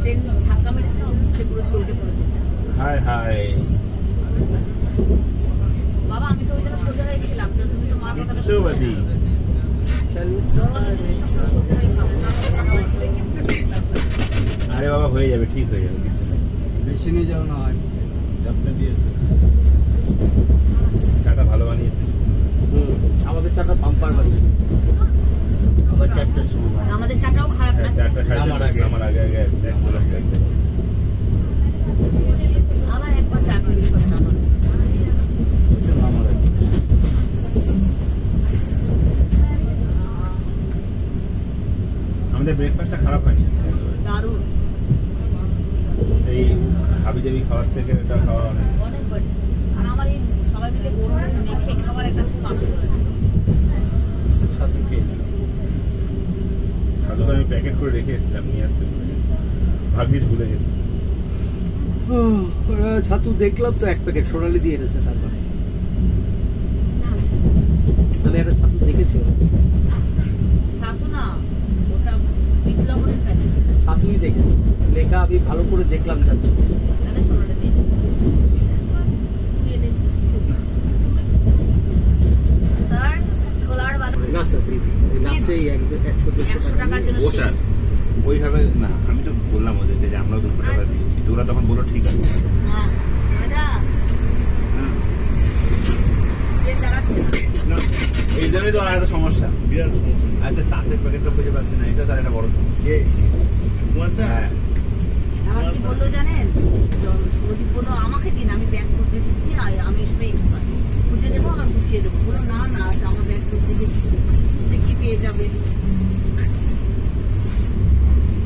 Train ধাক্কা মেরেছে, মুখে পুরো চলকে পড়েছে। হায় হায় বাবা আমি তো ওই জন্য সোজা হয়ে খেলাম, তো তুমি তো মার কথাটা শুনবে কিচ্ছুবাদী। না। জবা তুমি সবসময় সোজা হয়ে খাবে, আরে বাবা হয়ে যাবে, ঠিক হয়ে যাবে, কিছু নেই। বেশি নিয়ে যাও না হয়, চাপটা দিয়েছে। চাটা ভালো বানিয়েছে। আমাদের চাটা পাম্পার বাড়ি আবার 4টার সময় বাড়ি। আমাদের চাটাও খারাপ না, চারটা সাড়ে আমার আগে। আমার আগে আগে এক কিলোমিটার একদম। আবার একবার চা খেলি সত্যি আমার। আমার আগে। আমাদের ব্রেকফাস্টটা খারাপ হয়নি আজকে। দারুণ এই হাবি জাবি খাওয়ার থেকে এটা খাওয়া অনেক অনেক বাড়ি। আর আমার এই সবাই মিলে গরু মেখে খাবার একটা খুব আনন্দ হয়। ছাতু খেয়ে নিয়েছি। সাধু আমি প্যাকেট করে রেখে এসেছিলাম, নিয়ে আসতে ভুলে গেছি, ভাগ্যিস ভুলে গেছি। ছাতু দেখলাম তো 1 প্যাকেট সোনালি দিয়ে এনেছে, তার মানে না, আচ্ছা। আমি একটা ছাতু দেখেছি। ছাতু না, ওটা বিপ্লবের প্যাকেট। ছাতুই দেখেছি লেখা, আমি ভালো করে দেখলাম ছাতু। তাহলে সোনাটা দিয়ে দিচ্ছি। তুই এনেছিস? স্যার, ছোলার বাদাম না স্যার দিদি, লাস্টে 100-150 টাকা টাকার জন্য ও স্যার ওইভাবে না, আমি তো বললাম ওদেরকে যে আমরাও 200 টাকা দিয়েছি, তো ওরা তখন বললো ঠিক আছে। হ্যাঁ, দাদা, হ্যাঁ। ট্রেন দাঁড়াচ্ছে না। না, এই জন্যই তো এত সমস্যা, বিরাট সমস্যা। আচ্ছা তাদের প্যাকেটটা খুঁজে পাচ্ছি না, এটা তার একটা বড় সমস্যা। হ্যাঁ আমার কি বললো জানেন, সুদীপ বললো আমাকে দিন, আমি ব্যাগ খুঁজে দিচ্ছি, আর আমি এসবে এক্সপার্ট, খুঁজে দেবো আর গুছিয়ে দেবো। বললো না না, আমার ব্যাগ খুঁজতে কি পেয়ে যাবে।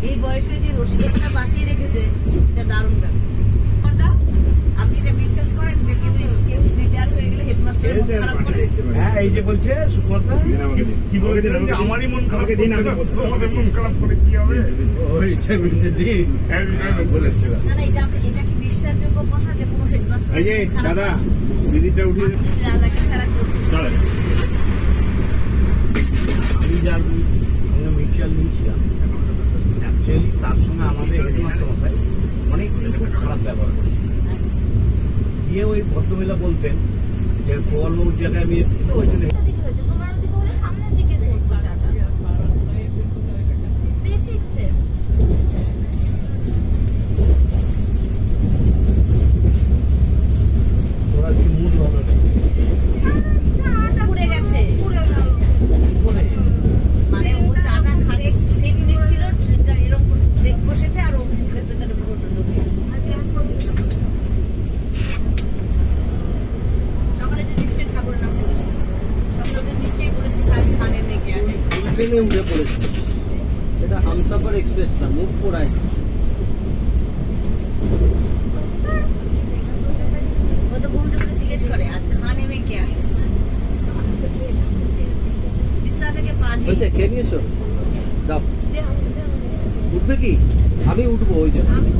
এই বয়সে যে রসিকতা বাঁচিয়ে রেখেছে, এটা দারুণ ব্যাপার। দাদা, আপনি এটা বিশ্বাস করেন যে কেউ রিটায়ার হয়ে গেলে হেডমাস্টার মন খারাপ করে? হ্যাঁ এই যে বলছে সুপর্দা কি বলে দিলাম যে আমারই মন খারাপ দিন, আমাদের মন খারাপ করে কি হবে। ওই ছেলেতে দিন বলেছিল না না, এটা কি বিশ্বাসযোগ্য কথা যে কোনো হেডমাস্টার এই যে দাদা দিদিটা উঠিয়ে দাদাকে ছাড়া চলবে না। চলে। আমি যার সঙ্গে মিউচুয়াল নিয়েছিলাম, অ্যাকচুয়ালি তার সঙ্গে আমাদের হেডমাস্টার মশাই অনেক খুব খারাপ ব্যবহার করে। আচ্ছা। গিয়ে ওই ভদ্রমহিলা বলতেন যে প্রবলবাবুর জায়গায় আমি এসেছি, তো ওই জন্য ওদিকে হয়েছে, তোমার ওদিকে হলে সামনের দিকে করতো চাটা। বেসিক্সে ওরা কি মুড ভালো নেই। চাটা পুড়ে গেছে। পুড়ে গেল। মানে ও চাটা খালি সিট নিচ্ছিল, ট্রেনটা এরকম ব্রেক বসেছে আর ও মুখের ভেতরে পুরো ঢুকে গেছে। আজকে আমি প্রদীপটা করেছি। সকালে তো নিশ্চয়ই ঠাকুরের নাম করেছি, সকালে নিশ্চয়ই বলেছিস আজ খানে মেঘে আনে। ট্রেনে উঠে পড়েছে। এটা হামসাফার এক্সপ্রেস না, মুখ পোড়ায়। ও তো ঘুম থেকে জিজ্ঞেস করে আজ খানে মেঘে আনে। বিস্তার থেকে পা হয়েছে, দিয়ে খেয়ে নিয়েছো? দাও। দেহ, দেহ। উঠবে কি? আমি উঠবো ওই জন্য। আমি